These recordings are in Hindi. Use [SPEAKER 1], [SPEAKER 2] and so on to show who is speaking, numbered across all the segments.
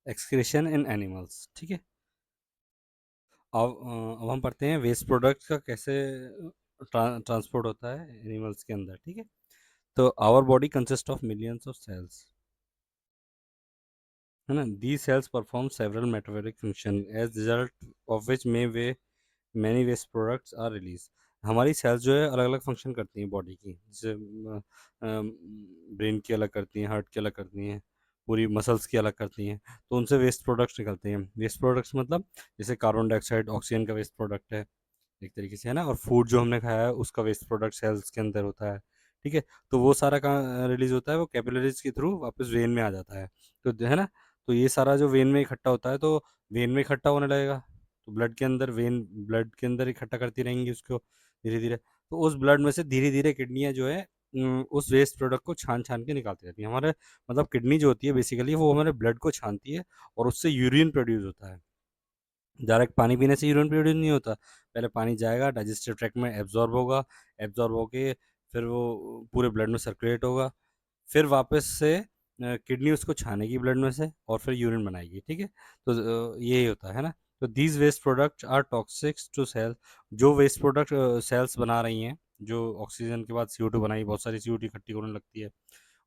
[SPEAKER 1] एक्सक्रीशन इन एनिमल्स, ठीक है। अब हम पढ़ते हैं वेस्ट प्रोडक्ट का कैसे ट्रांसपोर्ट होता है एनिमल्स के अंदर, ठीक है। तो our body consist of millions of cells, है ना। The cells perform several metabolic function as result of which may way many waste products are release. हमारी सेल्स जो है अलग अलग फंक्शन करती हैं बॉडी की, जैसे ब्रेन की अलग करती हैं, हार्ट की अलग करती हैं, पूरी मसल्स की अलग करती हैं। तो उनसे वेस्ट प्रोडक्ट्स निकलते हैं। वेस्ट प्रोडक्ट्स मतलब जैसे कार्बन डाइऑक्साइड ऑक्सीजन का वेस्ट प्रोडक्ट है एक तरीके से, है ना। और फूड जो हमने खाया है उसका वेस्ट प्रोडक्ट सेल्स के अंदर होता है, ठीक है। तो वो सारा कहाँ रिलीज होता है, वो कैपिलरीज के थ्रू वापस वेन में आ जाता है, तो है ना। तो ये सारा जो वेन में इकट्ठा होता है, तो वेन में इकट्ठा होने लगेगा, तो ब्लड के अंदर, वेन ब्लड के अंदर इकट्ठा करती रहेंगी उसको धीरे धीरे। तो उस ब्लड में से धीरे धीरे किडनियाँ जो है उस वेस्ट प्रोडक्ट को छान छान के निकालती रहती है। हमारे मतलब किडनी जो होती है बेसिकली वो हमारे ब्लड को छानती है, और उससे यूरिन प्रोड्यूस होता है। डायरेक्ट पानी पीने से यूरिन प्रोड्यूस नहीं होता, पहले पानी जाएगा डाइजेस्टिव ट्रैक्ट में, एब्जॉर्ब होगा, एब्जॉर्ब होके फिर वो पूरे ब्लड में सर्कुलेट होगा, फिर वापस से किडनी उसको छानेगी ब्लड में से और फिर यूरिन बनाएगी, ठीक है। तो यही होता है ना। तो these waste product are toxics to cell. जो वेस्ट प्रोडक्ट सेल्स बना रही हैं, जो ऑक्सीजन के बाद CO2 बनाई, बहुत सारी CO2 इकट्ठी होने लगती है,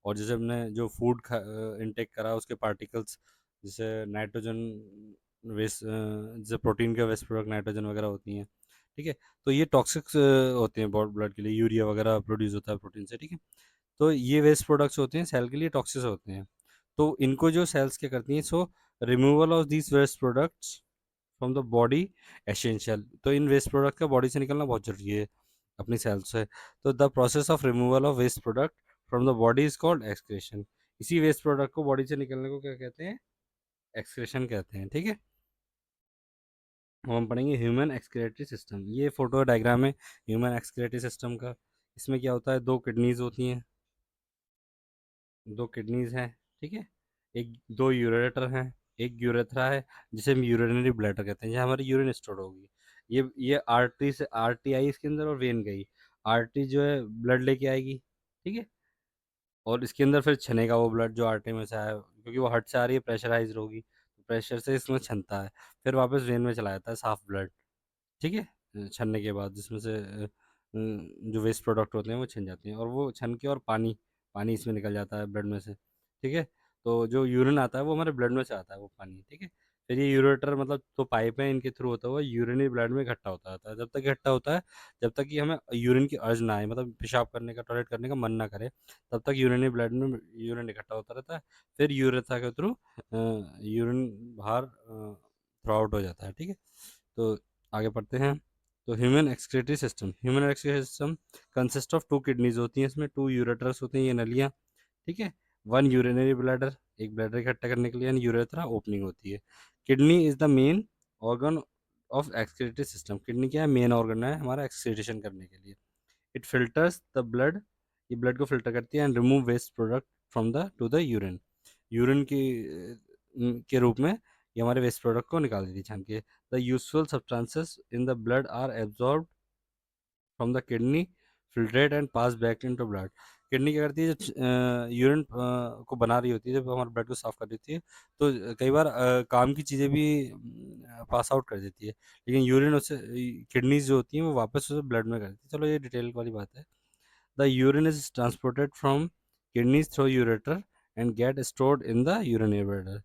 [SPEAKER 1] और जैसे हमने जो फूड इनटेक करा उसके पार्टिकल्स, जैसे नाइट्रोजन वेस्ट, जैसे प्रोटीन के वेस्ट प्रोडक्ट नाइट्रोजन वगैरह होती हैं, ठीक है। तो ये टॉक्सिक्स होते हैं ब्लड के लिए, यूरिया वगैरह प्रोड्यूस होता है प्रोटीन से, ठीक है। तो ये वेस्ट प्रोडक्ट्स होते हैं सेल के लिए टॉक्सिक होते हैं। तो इनको जो सेल्स क्या करती हैं, so removal of these waste products from the body essential. तो इन वेस्ट प्रोडक्ट का बॉडी से निकलना बहुत जरूरी है अपनी सेल्स से। तो the process of removal of waste product from the body is called excretion. इसी वेस्ट प्रोडक्ट को बॉडी से निकलने को क्या कहते हैं, एक्सक्रीशन कहते हैं, ठीक है। अब हम पढ़ेंगे ह्यूमन एक्सक्रीटरी सिस्टम। ये फोटो डायग्राम है ह्यूमन एक्सक्रीटरी सिस्टम का। इसमें क्या होता है, दो किडनीज होती हैं, दो किडनीज हैं, ठीक है। एक दो यूरेटर हैं, एक यूरेथ्रा है, जिसे हम यूरिनरी ब्लैडर कहते हैं, जहाँ हमारी यूरिन स्टोर होगी। ये आर्टरी से, आर्टरी आई इसके अंदर और वेन गई। आर्टरी जो है ब्लड लेके आएगी, ठीक है, और इसके अंदर फिर छनेगा वो ब्लड जो आर्टरी में से आया, क्योंकि वो हट से आ रही है, प्रेशराइज होगी, तो प्रेशर से इसमें छनता है, फिर वापस वेन में चला जाता है साफ ब्लड, ठीक है। छनने के बाद जिसमें से जो वेस्ट प्रोडक्ट होते हैं वो छिन जाते हैं, और वो छन के और पानी पानी इसमें निकल जाता है ब्लड में से, ठीक है। तो जो यूरिन आता है वो हमारे ब्लड में से आता है वो पानी, ठीक है। फिर ये यूरेटर मतलब तो पाइप है, इनके थ्रू होता हुआ यूरिनरी ब्लड में इकट्ठा होता रहता है। जब तक इकट्ठा होता है, जब तक कि हमें यूरिन की अर्ज ना आए, मतलब पेशाब करने का, टॉयलेट करने का मन ना करे, तब तक यूरिनरी ब्लड में यूरिन इकट्ठा होता रहता है। फिर यूरेथ्रा के थ्रू यूरिन बाहर थ्रो आउट हो जाता है, ठीक है। तो आगे पढ़ते हैं। तो human excretory system consist of to kidneys होती हैं, इसमें टू यूरेटर्स होते हैं, ये नलियाँ, ठीक है। वन यूरिनरी ब्लैडर, एक ब्लैडर इकट्ठा करने के लिए, एंड यूरेथ्रा ओपनिंग होती है। Kidney is the main organ of excretory system. Kidney क्या है, मेन ऑर्गन है हमारा एक्सक्रीटेशन करने के लिए। इट फिल्टर्स द ब्लड, ये ब्लड को फिल्टर करती है, and remove waste product from the to the urine. Urine के रूप में ये हमारे वेस्ट प्रोडक्ट को निकाल देती है छान के। The useful substances in the blood are absorb from the kidney, filtrate and pass back into blood. Kidney क्या करती है, जब यूरिन को बना रही होती है, जब हमारे ब्लड को साफ कर देती है, तो कई बार काम की चीज़ें भी पास आउट कर देती है, लेकिन यूरिन उससे, किडनीज जो होती हैं वो वापस उसे ब्लड में कर देती है। चलो ये डिटेल वाली बात है। The urine is transported from kidneys through ureter and get stored in the urinary bladder.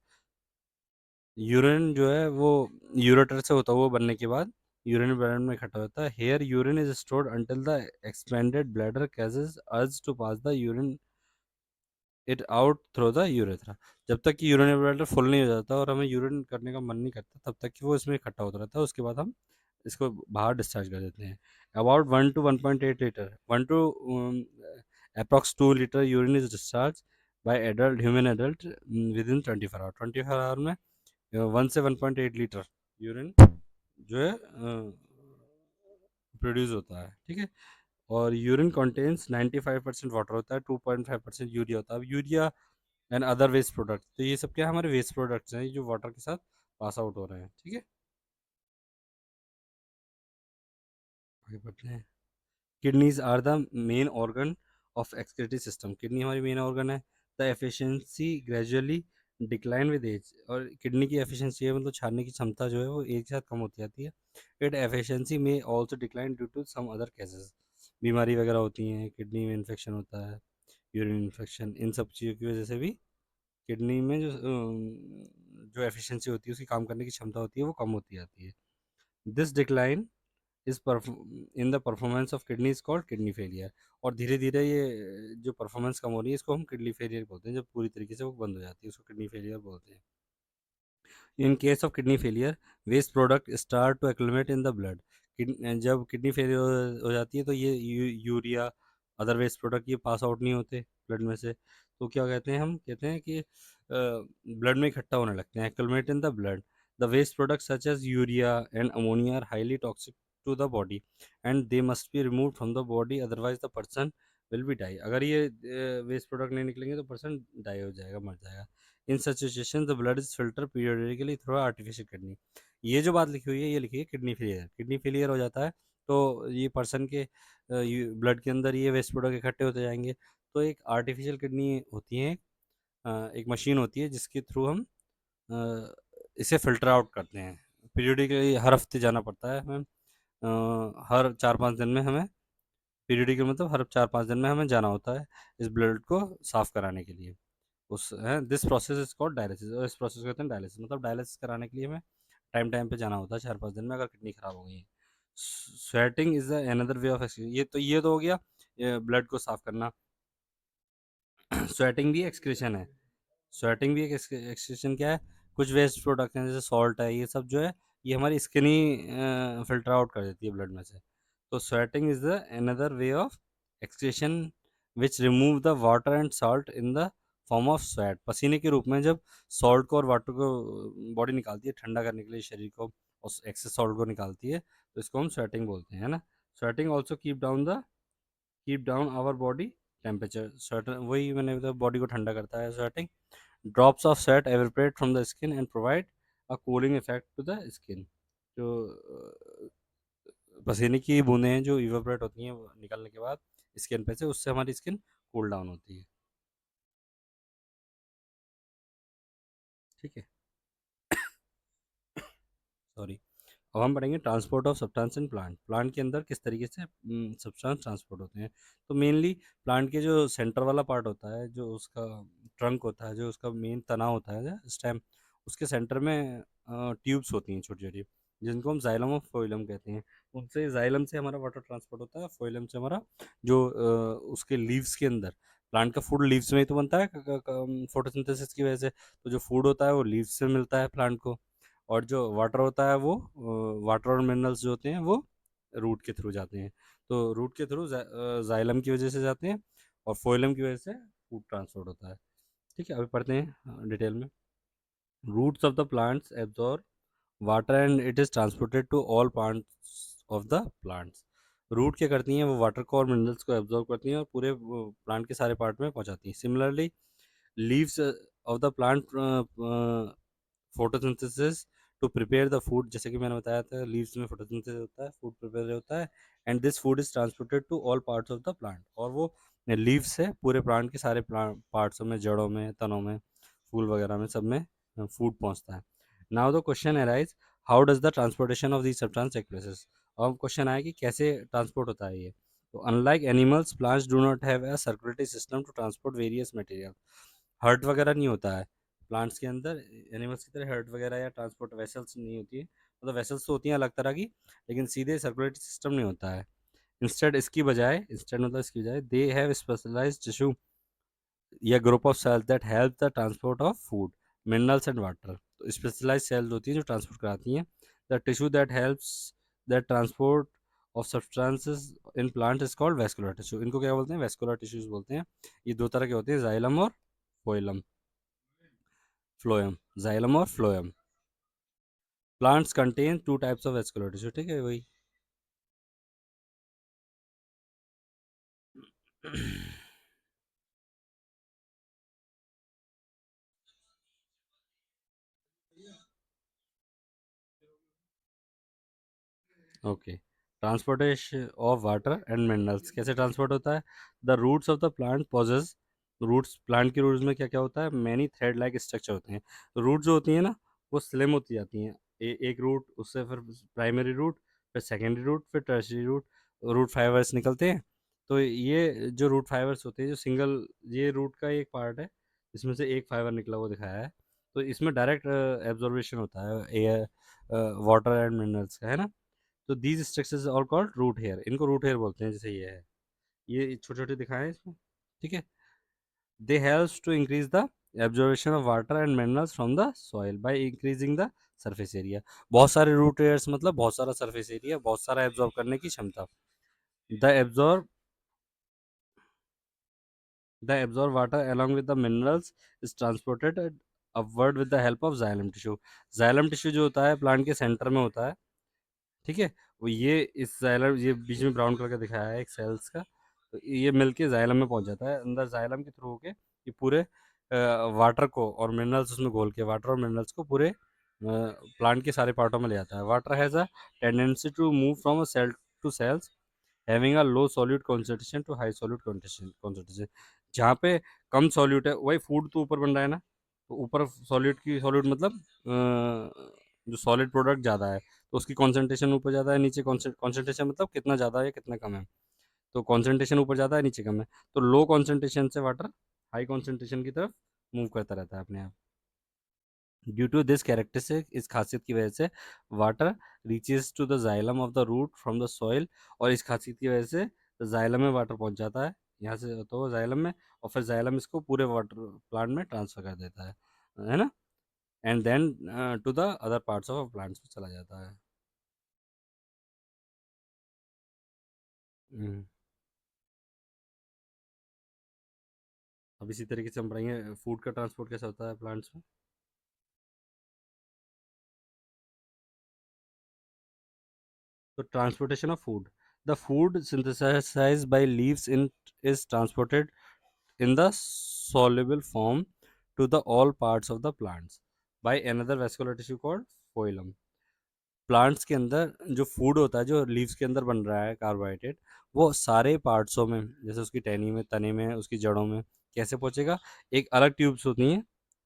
[SPEAKER 1] Urine जो है वो यूरेटर से होता हुआ बनने के बाद यूरिन ब्लैडर में इकट्ठा होता है। Here urine is stored until the expanded bladder causes urge to pass the urine it out through the urethra. जब तक कि यूरिनरी ब्लैडर फुल नहीं हो जाता और हमें यूरिन करने का मन नहीं करता, तब तक कि वो इसमें इकट्ठा होता रहता है, उसके बाद हम इसको बाहर डिस्चार्ज कर देते हैं। About 1 to 1.8 litre, 1 to approx 2 litre urine is discharge by adult, human adult within 24 hour. 24 hour में 1 से 1.8 लीटर यूरिन जो है प्रोड्यूस होता है, ठीक है। और यूरिन कंटेन्स 95% वाटर होता है, 2.5% यूरिया होता है। अब urea and other waste product, तो ये सब क्या है, हमारे वेस्ट प्रोडक्ट्स हैं जो वाटर के साथ पास आउट हो रहे हैं, ठीक है। आगे बढ़ते हैं। Kidneys are the main organ of excretory system. Kidney हमारी मेन ऑर्गन है। The efficiency gradually decline with age, और किडनी की एफिशिएंसी है, मतलब छानने की क्षमता जो है वो एज के साथ कम होती जाती है। इट एफिशिएंसी में also decline due to some other cases, बीमारी वगैरह होती हैं, किडनी में इन्फेक्शन होता है, यूरिन इन्फेक्शन, इन सब चीज़ों की वजह से भी किडनी में जो एफिशिएंसी होती है, उसकी काम करने की क्षमता होती है, वो कम होती जाती है। दिस डिक्लाइन इस in the performance of kidney is called kidney failure. और धीरे धीरे ये जो परफॉर्मेंस कम हो रही है, इसको हम किडनी फेलियर बोलते हैं। जब पूरी तरीके से वो बंद हो जाती है, उसको किडनी फेलियर बोलते हैं। In case of kidney failure, waste product start to accumulate in the blood. जब किडनी फेलियर हो जाती है, तो ये यूरिया, अदर वेस्ट प्रोडक्ट ये पास आउट नहीं होते ब्लड में से, तो क्या कहते हैं, हम कहते हैं कि ब्लड में इकट्ठा होने लगते हैं, accumulate in the blood. The waste product such as urea and ammonia are highly toxic to the body and they must be remove from the body, otherwise the person will be die. अगर ये वेस्ट प्रोडक्ट नहीं निकलेंगे तो पर्सन डाई हो जाएगा, मर जाएगा। In such situation the blood is filter periodically through artificial kidney. ये जो बात लिखी हुई है, ये लिखी है किडनी फेलियर। किडनी फेलियर हो जाता है तो ये पर्सन के ब्लड के अंदर ये वेस्ट प्रोडक्ट इकट्ठे होते जाएंगे। तो एक आर्टिफिशियल किडनी होती है, एक मशीन होती है जिसके थ्रू हम अ, इसे फ़िल्टर आउट करते हैं। पीरियडिकली हर हफ्ते जाना पड़ता है हमें, हर 4-5 दिन में हमें, पीरियडिकल मतलब हर 4-5 दिन में हमें जाना होता है इस ब्लड को साफ़ कराने के लिए। उस है this process is called dialysis, और इस प्रोसेस को कहते हैं डायलिसिस। मतलब डायलिसिस कराने के लिए हमें टाइम टाइम पे जाना होता है 4-5 दिन में, अगर किडनी ख़राब हो गई है। Sweating is another way of ये तो हो गया ब्लड को साफ़ करना। स्वेटिंग भी एक्सक्रीशन है। स्वेटिंग भी एक एक्सक्रीशन क्या है, कुछ वेस्ट प्रोडक्ट हैं जैसे सॉल्ट है, ये सब जो है ये हमारी स्किन ही फिल्टर आउट कर देती है ब्लड में से। तो sweating is the another way of excretion which remove the water and salt in the form of sweat. पसीने के रूप में जब सॉल्ट को और वाटर को बॉडी निकालती है ठंडा करने के लिए शरीर को, और एक्सेस सॉल्ट को निकालती है, तो इसको हम स्वेटिंग बोलते हैं, है ना। Sweating also keep down our body temperature. Sweater वही मैंने बताया, बॉडी को ठंडा करता है sweating. Drops of sweat evaporate from the skin and provide a cooling effect to the skin. जो पसीने की बूंदें हैं जो इवेपोरेट होती हैं वो निकलने के बाद स्किन पे से, उससे हमारी स्किन कूल डाउन होती है। ठीक है, सॉरी। अब हम पढ़ेंगे transport of substance in plant. Plant के अंदर किस तरीके से सब्सटेंस ट्रांसपोर्ट होते हैं। तो मेनली प्लांट के जो सेंटर वाला पार्ट होता है, जो उसका ट्रंक होता है, जो उसका मेन तना होता है स्टेम, उसके सेंटर में ट्यूब्स होती हैं छोटी छोटी, जिनको हम जाइलम और फोइलम कहते हैं। उनसे जाइलम से हमारा वाटर ट्रांसपोर्ट होता है, फोइलम से हमारा जो उसके लीव्स के अंदर, प्लांट का फूड लीव्स में ही तो बनता है फोटोसिंथेसिस की वजह से। तो जो फूड होता है वो लीव्स से मिलता है प्लांट को, और जो वाटर होता है वो वाटर और मिनरल्स जो होते हैं वो रूट के थ्रू जाते हैं। तो रूट के थ्रू जाइलम की वजह से जाते हैं, और फोइलम की वजह से फूड ट्रांसपोर्ट होता है। ठीक है, अभी पढ़ते हैं डिटेल में। Roots of the plants absorb water and it is transported to all parts of the plants. Root क्या करती हैं, वो वाटर को और मिनरल्स को एब्जॉर्ब करती हैं और पूरे प्लांट के सारे पार्ट में पहुंचाती हैं। Similarly leaves of the plant photosynthesis to prepare the food, जैसे कि मैंने बताया था लीव्स में फोटोसिंथेसिस होता है, फूड प्रिपेयर होता है, and this food is transported to all parts of the plant. और वो लीव से पूरे प्लांट के सारे पार्ट्सों में, जड़ों में, तनों में, फूल वगैरह में, सब में फूड पहुंचता है। Now the question arise, how does the transportation of the substance take places. अब क्वेश्चन आया कि कैसे ट्रांसपोर्ट होता है ये। तो unlike animals, plants do not have a circulatory system to transport various material. Heart वगैरह नहीं होता है प्लांट्स के अंदर, एनिमल्स की तरह हर्ट वगैरह या ट्रांसपोर्ट वेसल्स नहीं होती है। मतलब वेसल्स तो होती हैं अलग तरह की, लेकिन सीधे सर्कुलेटरी सिस्टम नहीं होता है। इंस्टेड मतलब इसकी बजाय दे हैव स्पेशलाइज्ड टिश्यू या group of cells that help the transport of food, minerals and water. तो स्पेशलाइज्ड सेल्स होती हैं जो ट्रांसपोर्ट कराती हैं। The tissue that helps that transport of substances in plant is called vascular tissue. इनको क्या बोलते हैं, वेस्कुलर टिश्यूज बोलते हैं। ये दो तरह के होते हैं, जाइलम और फोइलम, फ्लोएम, जाइलम और phloem. Plants contain two types of vascular tissue. ठीक है, वही। Okay, transportation of water and minerals कैसे ट्रांसपोर्ट होता है। The roots of the plant possess roots, plant के रूट्स में क्या क्या होता है, मैनी थ्रेड लाइक स्ट्रक्चर होते हैं। रूट जो होती है ना, वो स्लिम होती जाती हैं, एक रूट, उससे फिर प्राइमरी रूट, फिर सेकेंडरी रूट, फिर टर्शरी रूट, रूट फाइबर्स निकलते हैं। तो ये जो रूट फाइबर्स होते हैं, जो सिंगल, ये रूट का एक पार्ट है, इसमें से एक फाइबर निकला हुआ दिखाया है। तो इसमें डायरेक्ट एब्जॉर्बेशन होता है एयर, वाटर एंड मिनरल्स का, है ना। तो these structures are called root hair, इनको रूट हेयर बोलते हैं, जैसे ये है, ये छोटे छोटे दिखाए हैं इसमें, ठीक है। They helps to increase the absorption of water and minerals from the soil by increasing the surface area। बहुत सारे रूट एयर्स मतलब बहुत सारा सरफेस एरिया, बहुत सारा एब्जॉर्ब करने की क्षमता। The absorb the absorb water along with the minerals is transported upward with the help of xylem tissue। xylem tissue जो होता है प्लांट के सेंटर में होता है, ठीक है। वो ये इस जाइलम, ये बीच में ब्राउन कलर का दिखाया है एक सेल्स का, तो ये मिलके जाइलम में पहुंच जाता है, अंदर जाइलम के थ्रू होके ये पूरे वाटर को और मिनरल्स उसमें घोल के, वाटर और मिनरल्स को पूरे प्लांट के सारे पार्टों में ले जाता है। Water has a tendency to move from a cell to cells having a low solute concentration to high solute concentration. जहाँ पे कम सॉल्यूट है, वही फूड तो ऊपर बन रहा है ना, तो ऊपर सॉल्यूट की, सॉल्यूट मतलब जो सॉलिड प्रोडक्ट ज़्यादा है, तो उसकी कॉन्सेंट्रेशन ऊपर ज़्यादा है, नीचे कॉन्सेंट्रेशन मतलब कितना ज़्यादा है कितना कम है, तो कॉन्सेंट्रेशन ऊपर ज़्यादा है नीचे कम है, तो लो कॉन्सेंट्रेशन से वाटर हाई कॉन्सेंट्रेशन की तरफ मूव करता रहता है अपने आप। ड्यू टू दिस कैरेक्टरिस्टिक, इस खासियत की वजह से water reaches to the xylem of the root from the soil, और इस खासियत की वजह से जाइलम में वाटर पहुंच जाता है, यहाँ से तो जाइलम में, और फिर जाइलम इसको पूरे वाटर प्लांट में ट्रांसफर कर देता है ना, and then to the other parts of plants में चला जाता है। हम्म। अब इसी तरीके से हम पढ़ेंगे फूड का ट्रांसपोर्ट कैसे होता है प्लांट्स में। तो transportation of food, the food synthesized by leaves in is transported in the soluble form to the all parts of the plants by another vascular tissue called phloem। Plants के अंदर जो फूड होता है, जो लीव्स के अंदर बन रहा है कार्बोहाइड्रेट, वो सारे पार्ट्सों में, जैसे उसकी टहनी में, तने में, उसकी जड़ों में कैसे पहुंचेगा, एक अलग ट्यूब्स होती हैं,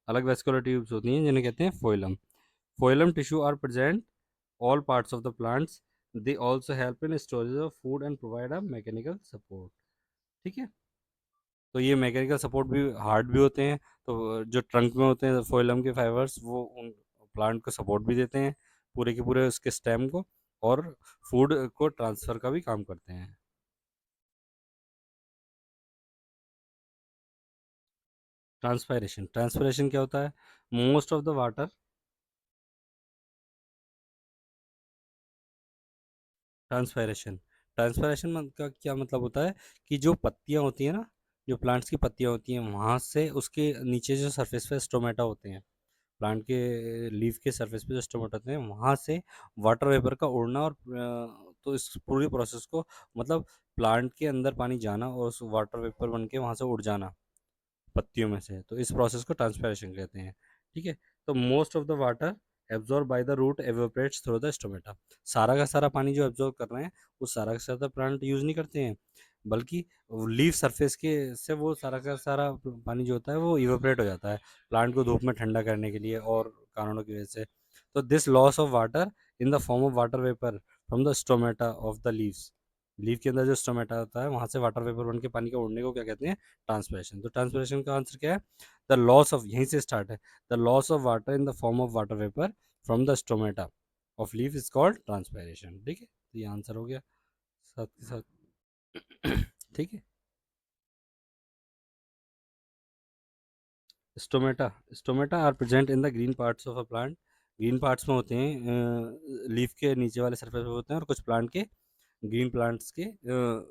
[SPEAKER 1] अलग वेस्कुलर ट्यूब्स होती हैं जिन्हें कहते हैं phloem. Phloem tissue are present all parts of the plants। they also help in storage of food and provide a mechanical support, ठीक है। तो ये मैकेनिकल सपोर्ट भी, हार्ड भी होते हैं, तो जो ट्रंक में होते हैं फोइलम के फाइबर्स, वो उन प्लांट को सपोर्ट भी देते हैं, पूरे के पूरे उसके स्टेम को, और फूड को ट्रांसफ़र का भी काम करते हैं। ट्रांसपायरेशन, ट्रांसपायरेशन क्या होता है, most of the water, transpiration, transpiration का क्या मतलब होता है कि जो पत्तियाँ होती हैं ना, जो प्लांट्स की पत्तियाँ होती हैं, वहाँ से उसके नीचे जो सरफेस पे स्टोमेटा होते हैं, प्लांट के लीफ के सरफेस पे जो स्टोमेटा होते हैं, वहाँ से वाटर वेपर का उड़ना, और तो इस पूरी प्रोसेस को, मतलब प्लांट के अंदर पानी जाना और उस वाटर वेपर बन के वहाँ से उड़ जाना पत्तियों में से, तो इस प्रोसेस को ट्रांसपायरेशन कहते हैं, ठीक है। तो most of the water absorb by the root evaporates through the stomata. सारा का सारा पानी जो एब्जॉर्ब कर रहे हैं, वो सारा का सारा प्लांट यूज़ नहीं करते हैं, बल्कि लीफ सरफेस के से वो सारा का सारा पानी जो होता है वो इवेपोरेट हो जाता है, प्लांट को धूप में ठंडा करने के लिए और कारणों की वजह से। तो this loss of water in the form of water vapour from the stomata of the leaves, leaf के अंदर जो स्टोमेटा होता है, वहाँ से वाटर वेपर बन के पानी का उड़ने को क्या कहते हैं, ट्रांसपिरेशन। तो ट्रांसपिरेशन का आंसर क्या है, द लॉस ऑफ, यहीं से स्टार्ट है, the loss of water in the form of water vapour from the stomata of leaf is called transpiration, ठीक है। तो ये आंसर हो गया साथ के साथ। ठीक है। Stomata, stomata are present in the green parts of a plant, green parts में होते हैं, लीफ के नीचे वाले सरफेस पे होते हैं, और कुछ प्लांट के, ग्रीन प्लांट्स के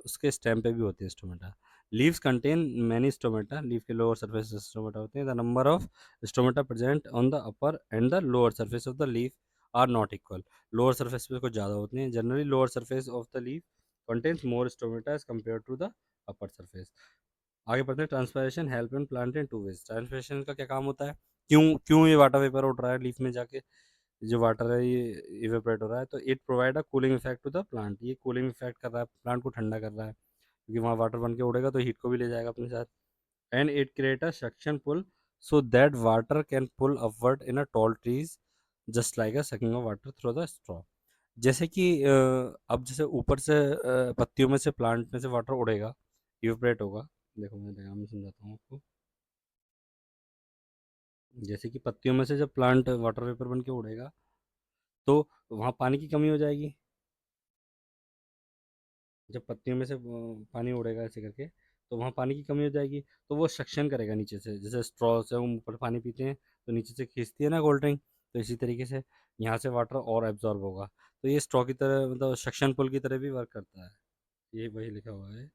[SPEAKER 1] उसके स्टेम पे भी होते हैं stomata. Leaves contain many stomata, leaf के लोअर सरफेस स्टोमेटा होते हैं, the number of stomata present on the upper and the lower surface of the leaf are not equal. Lower surface पे कुछ ज़्यादा होते हैं, generally lower surface of the leaf contains more stomata as compare to the upper surface. आगे बढ़ते हैं, transpiration help in plant in two ways. Transpiration का क्या काम होता है, क्यों क्यों ये वाटर वेपर उड़ रहा है लीफ में जाके, जो वाटर है ये इवेपोरेट हो रहा है, तो it provide a cooling effect to the plant, ये कूलिंग इफेक्ट कर रहा है, प्लांट को ठंडा कर रहा है, क्योंकि वहाँ वाटर बन के उड़ेगा तो हीट को भी ले जाएगा अपने साथ। and it create a suction pull so that water can pull upward in a tall trees just like a sucking of water through the straw. जैसे कि अब जैसे ऊपर से पत्तियों में से प्लांट में से वाटर उड़ेगा, इवेपोरेट होगा। देखो मैं डायग्राम में समझाता हूँ आपको। जैसे कि पत्तियों में से जब प्लांट वाटर वेपर बन के उड़ेगा तो वहाँ पानी की कमी हो जाएगी। जब पत्तियों में से पानी उड़ेगा ऐसे करके तो वहाँ पानी की कमी हो जाएगी, तो वो सक्शन करेगा नीचे से, जैसे स्ट्रॉ से हम ऊपर पानी पीते हैं तो नीचे से खींचती है ना कोल्ड ड्रिंक, तो इसी तरीके से यहाँ से वाटर और एब्जॉर्ब होगा। तो ये स्ट्रॉ की तरह मतलब सक्शन पुल की तरह भी वर्क करता है। ये वही लिखा हुआ है।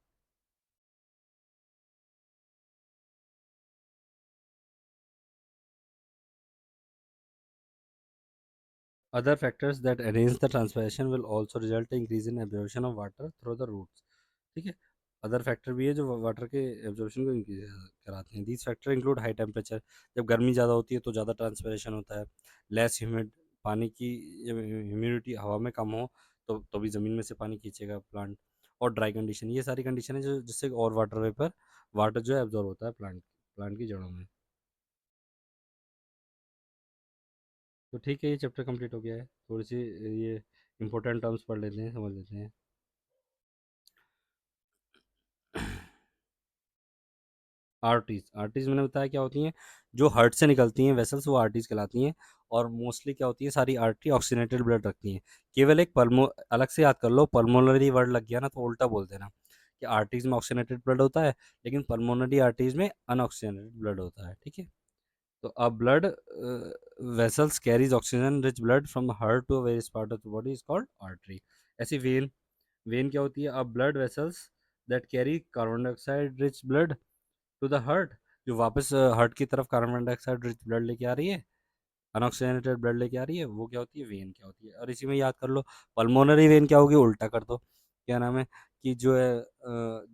[SPEAKER 1] Other factors that enhance the transpiration will also result in increase in absorption of water through the roots। ठीक है। अदर फैक्टर भी है जो वाटर के एब्जॉर्प्शन को इंक्रीज कराते हैं। These factor include high temperature, जब गर्मी ज़्यादा होती है तो ज़्यादा ट्रांसपरेशन होता है। लेस ह्यूमिड, पानी की जब ह्यूमिडिटी हवा में कम हो तो भी ज़मीन में से पानी खींचेगा प्लांट। और ड्राई कंडीशन, ये सारी कंडीशन है जो जिससे और वाटर वेपर वाटर जो है एब्जॉर्ब होता है प्लांट प्लांट की जड़ों में। तो ठीक है, ये चैप्टर कंप्लीट हो गया है। थोड़ी सी ये इंपॉर्टेंट टर्म्स पढ़ लेते हैं, समझ लेते हैं। आर्टरीज, आर्टरीज मैंने बताया क्या होती हैं, जो हार्ट से निकलती हैं वेसल्स, वो आर्टरीज कहलाती हैं। और मोस्टली क्या होती है, सारी आर्टरी ऑक्सीजनेटेड ब्लड रखती हैं। केवल एक पल्मो अलग से याद कर लो, पल्मोनरी वर्ड लग गया ना तो उल्टा बोल देना कि आर्टरीज में ऑक्सीजनेटेड ब्लड होता है लेकिन पल्मोनरी आर्टरीज में अनऑक्सीजनेटेड ब्लड होता है। ठीक है। तो अब blood vessels carries oxygen rich blood from heart to various part of the body is called artery. ऐसी वेन, वेन क्या होती है, अब blood vessels that carry carbon dioxide rich blood to the heart, जो वापस हार्ट की तरफ कार्बन डाइऑक्साइड रिच ब्लड लेके आ रही है, अनऑक्सीजनेटेड ब्लड लेके आ रही है, वो क्या होती है, वेन क्या होती है। और इसी में याद कर लो, पल्मोनरी वेन क्या होगी, उल्टा कर दो। क्या नाम है कि जो है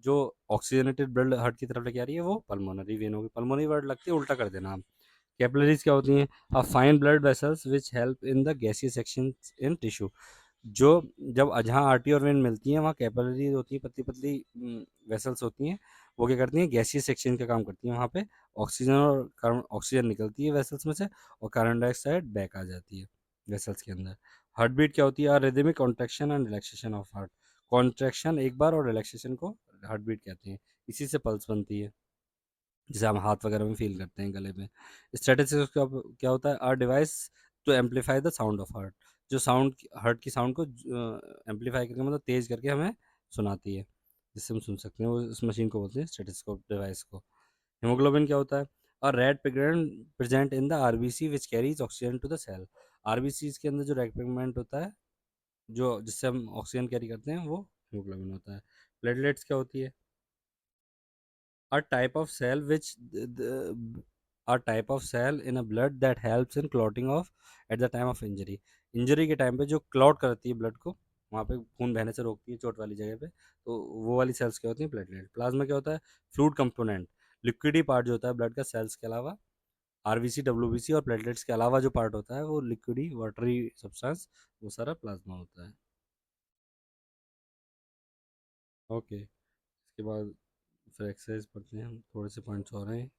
[SPEAKER 1] जो ऑक्सीजनेटेड ब्लड हार्ट की तरफ लेके आ रही है वो पल्मोनरी वेन होगी। पल्मोनरी वर्ड लगती है, उल्टा कर देना आप। कैपिलरीज क्या होती हैं, a fine blood vessels which help in the gaseous section in tissue. जो जब जहाँ आर्टरी और वेन मिलती हैं वहाँ कैपिलरी होती है, पतली पतली वेसल्स होती हैं। वो क्या करती हैं, गैसीय सेक्शन का काम करती हैं। वहाँ पे ऑक्सीजन और कार्बन, ऑक्सीजन निकलती है वेसल्स में से और कार्बन डाइऑक्साइड बैक आ जाती है वेसल्स के अंदर। हार्ट बीट क्या होती है, rhythmic contraction and relaxation of heart. Contraction एक बार और रिलैक्सेशन को हार्ट बीट कहते हैं। इसी से पल्स बनती है, जैसे हम हाथ वगैरह में फील करते हैं गले में। स्टैटिस्टिक्स क्या क्या होता है, are device to amplify the sound of heart, जो साउंड हार्ट की साउंड को एम्पलीफाई करके मतलब तेज करके हमें सुनाती है, जिससे हम सुन सकते हैं। वो उस मशीन को बोलते हैं स्टेटिस्कोप डिवाइस को। हेमोग्लोबिन क्या होता है, और red pigment present in the RBC which carries oxygen to the cell. RBC के अंदर जो रेड पिगमेंट होता है जो जिससे हम ऑक्सीजन कैरी करते हैं वो हेमोग्लोबिन होता है। प्लेटलेट्स क्या होती है, a type of cell which a type of cell in a blood that helps in clotting of at the time of injury। Injury के टाइम पे जो क्लॉट करती है ब्लड को, वहाँ पे खून बहने से रोकती है चोट वाली जगह पे, तो वो वाली सेल्स क्या होती हैं, प्लेटलेट। प्लाज्मा क्या होता है, फ्लूइड कंपोनेंट, लिक्विडी पार्ट जो होता है ब्लड का सेल्स के अलावा। आरबीसी डब्ल्यूबीसी और प्लेटलेट्स के अलावा जो पार्ट होता है वो लिक्विडी वाटरी सब्सटेंस, वो सारा प्लाज्मा होता है। ओके, इसके बाद फिर एक्सरसाइज पढ़ते हैं हम, थोड़े से पॉइंट्स और हैं।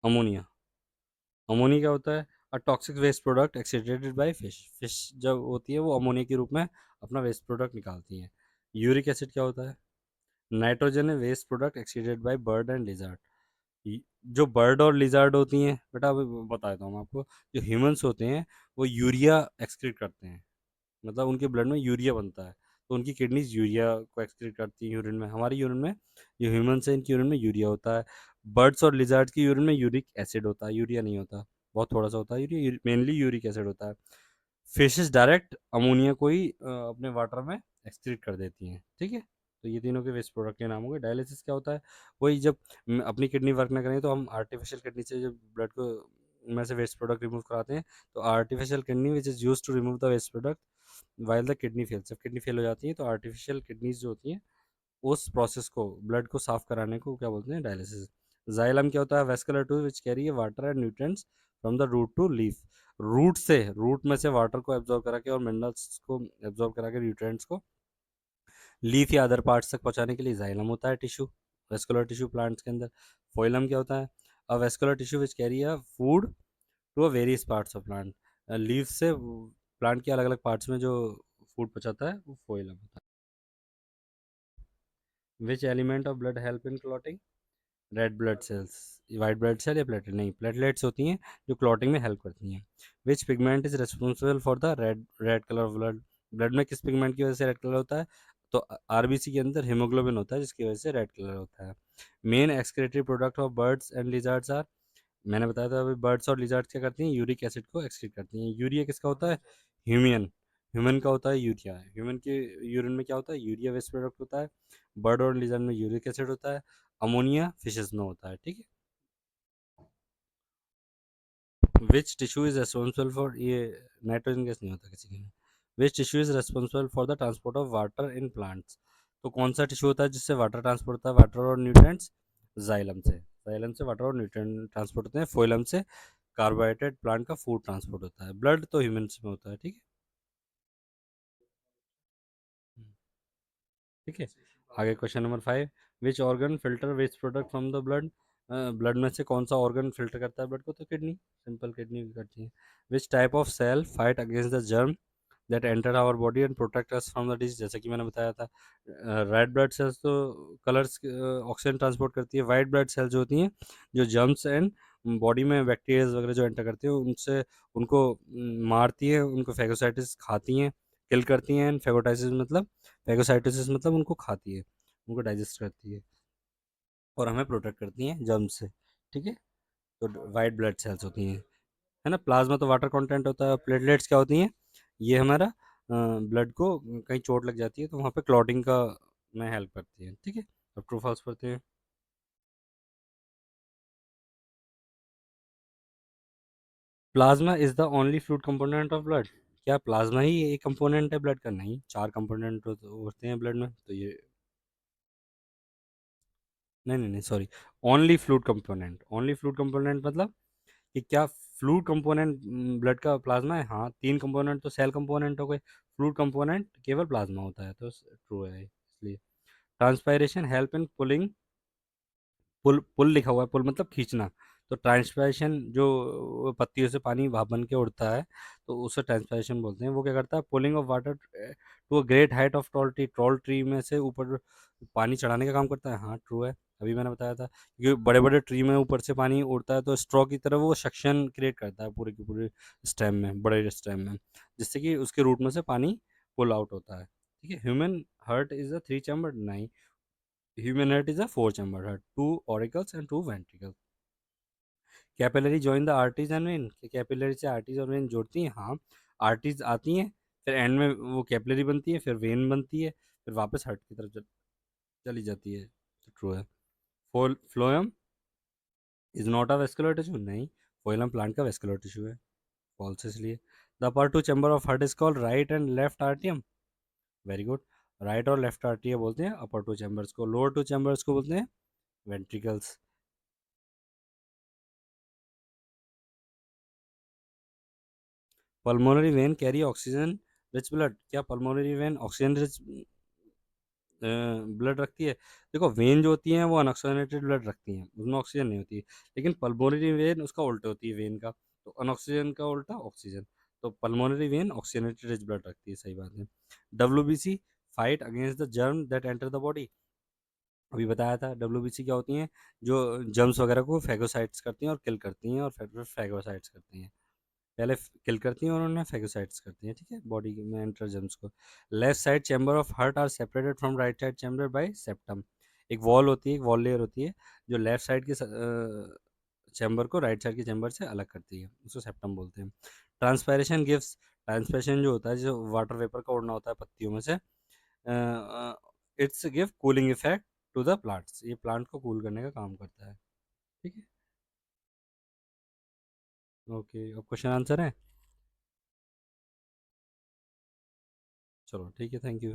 [SPEAKER 1] अमोनिया, अमोनिया क्या होता है, a toxic waste product excreted by fish. Fish जब होती है वो अमोनिया के रूप में अपना वेस्ट प्रोडक्ट निकालती हैं। यूरिक एसिड क्या होता है, nitrogen waste product excreted by bird and lizard. जो बर्ड और लिजर्ड होती हैं बेटा, अभी बता देता हूँ आपको। जो ह्यूमंस होते हैं वो यूरिया एक्सक्रीट करते हैं, मतलब उनके ब्लड में यूरिया बनता है, तो उनकी किडनीज यूरिया को एक्सक्रीट करती हैं यूरिन में। हमारी यूरिन में, जो ह्यूमंस हैं इनकी यूरिन में यूरिया होता है। बर्ड्स और लिजर्ड्स की यूरिन में यूरिक एसिड होता है, यूरिया नहीं होता, बहुत थोड़ा सा होता है यूरिया, मेनली यूरिक एसिड होता है। फिशेस डायरेक्ट अमोनिया को ही अपने वाटर में एक्सक्रीट कर देती हैं। ठीक है। तो ये तीनों के वेस्ट प्रोडक्ट के नाम हो गए। डायलिसिस क्या होता है, वही जब अपनी किडनी वर्क ना करें तो हम आर्टिफिशियल किडनी से जब ब्लड को में से वेस्ट प्रोडक्ट रिमूव कराते हैं, तो artificial kidney which is use to remove the waste product while the kidney fail. जब किडनी फेल हो जाती है तो आर्टिफिशियल किडनीज जो होती हैं उस प्रोसेस को, ब्लड को साफ कराने को क्या बोलते हैं, डायलिसिस। जाइलम क्या होता है, vascular tube which carry water and nutrients from the root to leaf. Root से, रूट में से वाटर को एब्जॉर्ब करा के और मिनरल्स को एब्जॉर्ब करा के न्यूट्रिएंट्स को लीफ या अदर पार्ट्स तक पहुंचाने के लिए जाइलम होता है टिश्यू। वेस्कुलर टिश्यू प्लांट्स के अंदर। फोइलम क्या होता है? A vascular tissue which carry a food to a various parts of plant. Leave से प्लांट के अलग अलग पार्ट्स में जो फूड पहुंचाता है वो फोइलम होता है। Which element of blood help in clotting? Red blood cells. White blood cell या प्लेटलेट? नहीं, प्लेटलेट्स होती हैं जो क्लॉटिंग में हेल्प करती हैं। Which pigment is responsible for the red red colour of blood? Blood में किस पिगमेंट की वजह से रेड कलर होता है? तो आरबीसी के अंदर हीमोग्लोबिन होता है जिसकी वजह से रेड कलर होता है। Main excretory product of birds and lizards are? मैंने बताया था अभी, बर्ड्स और लिजर्ड्स क्या करती हैं? यूरिक एसिड को एक्सक्रीट करती हैं। यूरिया किसका होता है? ह्यूमन। ह्यूमन का होता है यूरिया। ह्यूमन के यूरिन में क्या होता है? यूरिया वेस्ट प्रोडक्ट होता है। बर्ड और लिजर्ड में यूरिक एसिड होता है। अमोनिया फिशेस में होता है, ठीक है। Which tissue is responsible for, ये नाइट्रोजन गैस नहीं होता किसी में। Which tissue is responsible for the transport of water in plants? तो कौन सा टिश्यू होता है जिससे वाटर ट्रांसपोर्ट होता है, वाटर और न्यूट्रिएंट्स? जाइलम से। जाइलम से वाटर और न्यूट्रिएंट ट्रांसपोर्ट होते हैं। फोइलम से कार्बोहाइड्रेट प्लांट का फूड ट्रांसपोर्ट होता है। ब्लड तो ह्यूमंस में होता है, ठीक है। ठीक है। आगे question number 5। Which organ filter waste product from the blood? Blood में से कौन सा ऑर्गन फिल्टर करता है ब्लड को? तो किडनी। सिंपल, किडनी करती है। Which type of cell fight against the germ that enter our body and protect us from the disease? जैसे कि मैंने बताया था, रेड ब्लड सेल्स तो कलर्स ऑक्सीजन ट्रांसपोर्ट करती है। वाइट ब्लड सेल्स जो होती हैं जो जर्म्स एंड बॉडी में बैक्टीरिया वगैरह जो एंटर करती है उनसे उनको मारती है, उनको फेगोसाइटिस खाती हैं, किल करती हैं। एंड फेगोटाइसिस मतलब, फेगोसाइटोसिस मतलब उनको खाती है, उनको डाइजेस्ट करती है और हमें प्रोटेक्ट करती हैं जर्म से, ठीक है। तो वाइट ब्लड सेल्स होती हैं, है ना। प्लाज्मा तो वाटर कंटेंट होता है। प्लेटलेट्स क्या होती हैं? ये हमारा ब्लड को कहीं चोट लग जाती है तो वहाँ पे क्लॉटिंग का में हेल्प करती है, ठीक है। अब ट्रू फॉल्स पढ़ते हैं। Plasma is the only fluid component of blood? क्या प्लाज्मा ही एक कंपोनेंट है ब्लड का? नहीं, चार कंपोनेंट होते हैं ब्लड में, तो ये नहीं नहीं नहीं, sorry. Only fluid component, only fluid component मतलब कि क्या फ्लूइड कंपोनेंट ब्लड का प्लाज्मा है? हाँ, तीन कंपोनेंट तो सेल कंपोनेंट हो गए, फ्लूइड कंपोनेंट केवल प्लाज्मा होता है, तो ट्रू है इसलिए। ट्रांसपायरेशन हेल्प इन पुलिंग, पुल पुल लिखा हुआ है, पुल मतलब खींचना। तो ट्रांसपायरेशन जो पत्तियों से पानी भाप बन के उड़ता है तो उसे ट्रांसपायरेशन बोलते हैं। वो क्या करता है? Pulling of water to a great height of tall tree, tall tree में से ऊपर पानी चढ़ाने का काम करता है। हाँ, ट्रू है, अभी मैंने बताया था, क्योंकि बड़े बड़े ट्री में ऊपर से पानी उड़ता है तो स्ट्रॉ की तरह वो सक्शन क्रिएट करता है पूरे के पूरे स्टेम में, बड़े स्टेम में, जिससे कि उसके रूट में से पानी पुल आउट होता है, ठीक है। Human heart is a three chamber? नहीं, human heart is a four chamber heart, two auricles and two ventricles. Capillary join the arteries and when? Capillary से आर्टरीज और वेन जोड़ती हैं? हाँ, आर्टरीज आती हैं, फिर एंड में वो कैपिलरी बनती है, फिर वेन बनती है, फिर वापस हार्ट की तरफ चली जाती है, तो ट्रू है। Phloem is not a vascular tissue? नहीं, फ्लोएम प्लांट का वेस्कुलर टिश्यू है, फॉल्स इसलिए। The upper two chamber of heart is called right and left आर्टियम? Very good. राइट और लेफ्ट आर्टिया बोलते हैं अपर टू चैम्बर्स को, लोअर टू चैम्बर्स को बोलते हैं ventricles. Pulmonary vein carry oxygen rich blood? क्या pulmonary vein oxygen rich blood रखती है? देखो, वेन जो होती हैं वो अनऑक्सीजनेटेड ब्लड रखती हैं, उसमें ऑक्सीजन नहीं होती है। लेकिन पल्मोनरी वेन उसका उल्टा होती है वेन का, तो अनऑक्सीजन का उल्टा ऑक्सीजन। तो pulmonary vein oxygenated rich blood रखती है, सही बात है। W fight against the germ that enter the body? अभी बताया था डब्ल्यू क्या होती हैं, जो जर्म्स वगैरह को फेगोसाइट्स करती हैं और किल करती हैं और फिर फेगोसाइट्स करती हैं। पहले किल करती हैं और उन्हें फेगोसाइट्स करती हैं, ठीक है, बॉडी में एंटर जर्म्स को। Left side chamber of heart are separated from right side chamber by septum? एक वॉल होती है, एक वॉल लेयर होती है जो लेफ्ट साइड के चैम्बर को राइट साइड के चैम्बर से अलग करती है, उसको सेप्टम बोलते हैं। ट्रांसपायरेशन गिव्स, ट्रांसपायरेशन जो होता है जो वाटर वेपर का उड़ना होता है पत्तियों में से, it's give cooling effect to the plants, ये प्लांट को कूल करने का काम करता है, ठीक है। ओके, अब क्वेश्चन आंसर है। चलो ठीक है, थैंक यू।